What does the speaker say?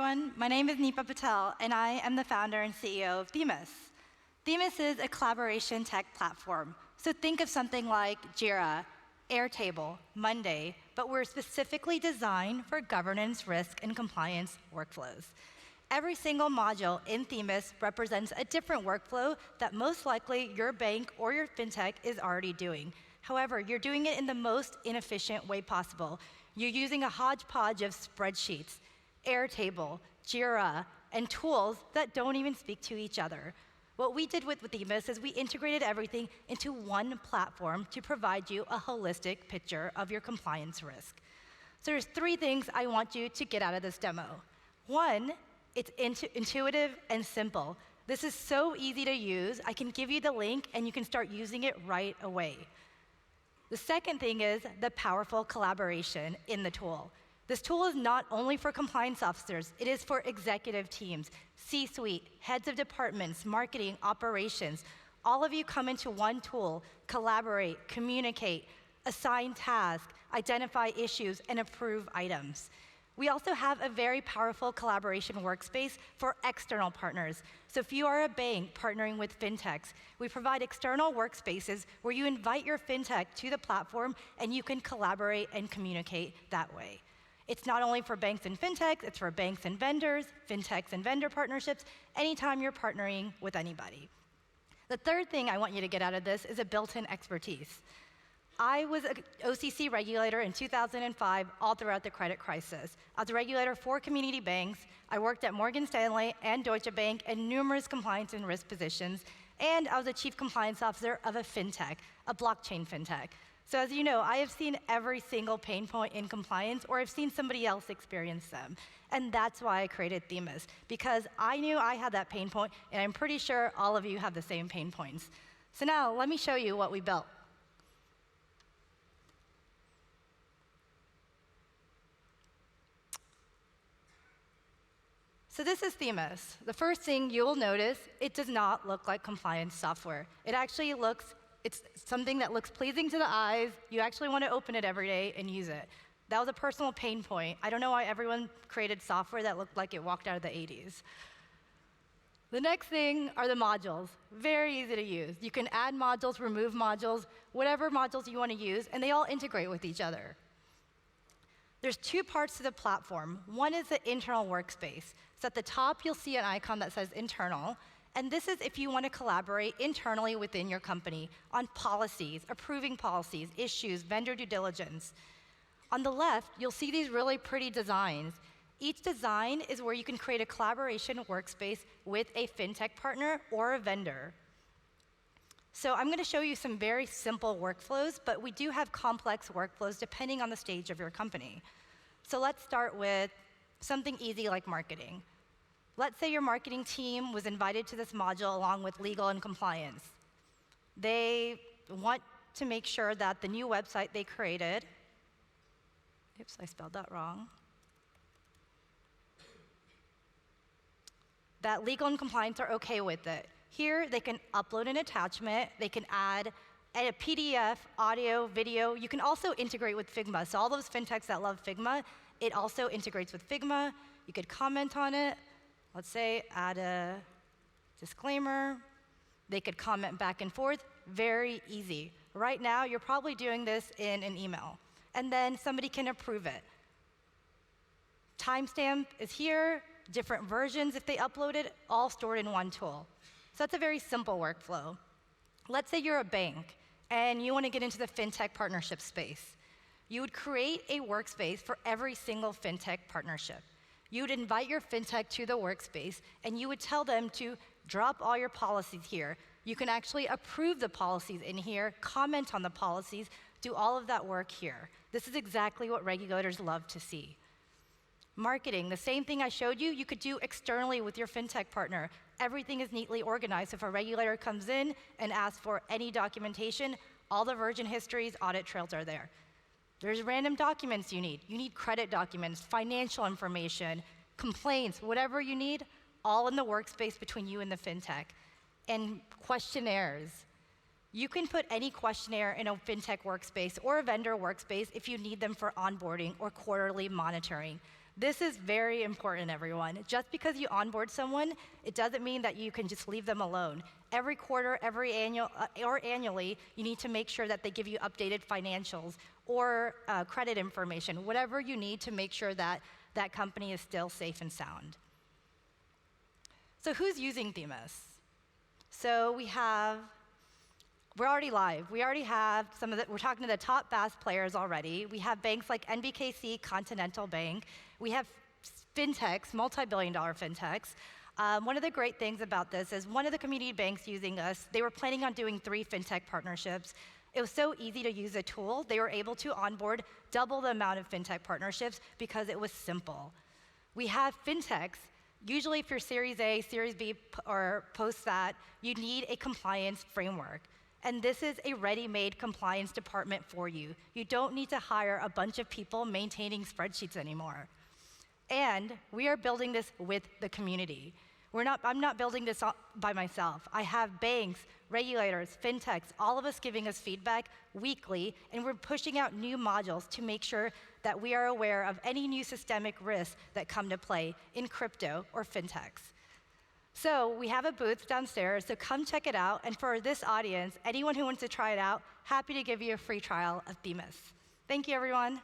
everyone. My name is Nipa Patel, and I am the founder and CEO of Themis. Themis is a collaboration tech platform. So think of something like Jira, Airtable, Monday, but we're specifically designed for governance, risk, and compliance workflows. Every single module in Themis represents a different workflow that most likely your bank or your fintech is already doing. However, you're doing it in the most inefficient way possible. You're using a hodgepodge of spreadsheets, Airtable, Jira, and tools that don't even speak to each other. What we did with Themis is we integrated everything into one platform to provide you a holistic picture of your compliance risk. So there's 3 things I want you to get out of this demo. 1, it's intuitive and simple. This is so easy to use. I can give you the link, and you can start using it right away. The second thing is the powerful collaboration in the tool. This tool is not only for compliance officers, it is for executive teams, C-suite, heads of departments, marketing, operations. All of you come into one tool, collaborate, communicate, assign tasks, identify issues, and approve items. We also have a very powerful collaboration workspace for external partners. So if you are a bank partnering with fintechs, we provide external workspaces where you invite your fintech to the platform and you can collaborate and communicate that way. It's not only for banks and fintechs, it's for banks and vendors, fintechs and vendor partnerships, anytime you're partnering with anybody. The third thing I want you to get out of this is a built-in expertise. I was an OCC regulator in 2005 all throughout the credit crisis. I was a regulator for community banks. I worked at Morgan Stanley and Deutsche Bank in numerous compliance and risk positions, and I was a chief compliance officer of a fintech, a blockchain fintech. So as you know, I have seen every single pain point in compliance, or I've seen somebody else experience them. And that's why I created Themis, because I knew I had that pain point, and I'm pretty sure all of you have the same pain points. So now, let me show you what we built. So this is Themis. The first thing you will notice, it does not look like compliance software. It actually it's something that looks pleasing to the eyes. You actually want to open it every day and use it. That was a personal pain point. I don't know why everyone created software that looked like it walked out of the 80s. The next thing are the modules. Very easy to use. You can add modules, remove modules, whatever modules you want to use, and they all integrate with each other. There's 2 parts to the platform. One is the internal workspace. So at the top, you'll see an icon that says internal. And this is if you want to collaborate internally within your company on policies, approving policies, issues, vendor due diligence. On the left, you'll see these really pretty designs. Each design is where you can create a collaboration workspace with a fintech partner or a vendor. So I'm going to show you some very simple workflows, but we do have complex workflows depending on the stage of your company. So let's start with something easy like marketing. Let's say your marketing team was invited to this module along with legal and compliance. They want to make sure that the new website they created, oops, I spelled that wrong, that legal and compliance are okay with it. Here, they can upload an attachment, they can add a PDF, audio, video. You can also integrate with Figma. So all those fintechs that love Figma, it also integrates with Figma. You could comment on it. Let's say add a disclaimer. They could comment back and forth. Very easy. Right now, you're probably doing this in an email. And then somebody can approve it. Timestamp is here, different versions if they upload it, all stored in one tool. So that's a very simple workflow. Let's say you're a bank and you want to get into the fintech partnership space. You would create a workspace for every single fintech partnership. You would invite your fintech to the workspace, and you would tell them to drop all your policies here. You can actually approve the policies in here, comment on the policies, do all of that work here. This is exactly what regulators love to see. Marketing, the same thing I showed you, you could do externally with your fintech partner. Everything is neatly organized. If a regulator comes in and asks for any documentation, all the version histories, audit trails are there. There's random documents you need. You need credit documents, financial information, complaints, whatever you need, all in the workspace between you and the fintech. And questionnaires. You can put any questionnaire in a fintech workspace or a vendor workspace if you need them for onboarding or quarterly monitoring. This is very important, everyone. Just because you onboard someone, it doesn't mean that you can just leave them alone. Every quarter, or annually, you need to make sure that they give you updated financials or credit information, whatever you need to make sure that that company is still safe and sound. So who's using Themis? So we're already live. We already have we're talking to the top BaaS players already. We have banks like NBKC, Continental Bank. We have fintechs, multi-billion-dollar fintechs. One of the great things about this is one of the community banks using us, they were planning on doing 3 fintech partnerships. It was so easy to use a tool, they were able to onboard double the amount of fintech partnerships because it was simple. We have fintechs. Usually if you're Series A, Series B, or post that, you need a compliance framework. And this is a ready-made compliance department for you. You don't need to hire a bunch of people maintaining spreadsheets anymore. And we are building this with the community. I'm not building this by myself. I have banks, regulators, fintechs, all of us giving us feedback weekly, and we're pushing out new modules to make sure that we are aware of any new systemic risks that come to play in crypto or fintechs. So we have a booth downstairs, so come check it out. And for this audience, anyone who wants to try it out, happy to give you a free trial of Themis. Thank you, everyone.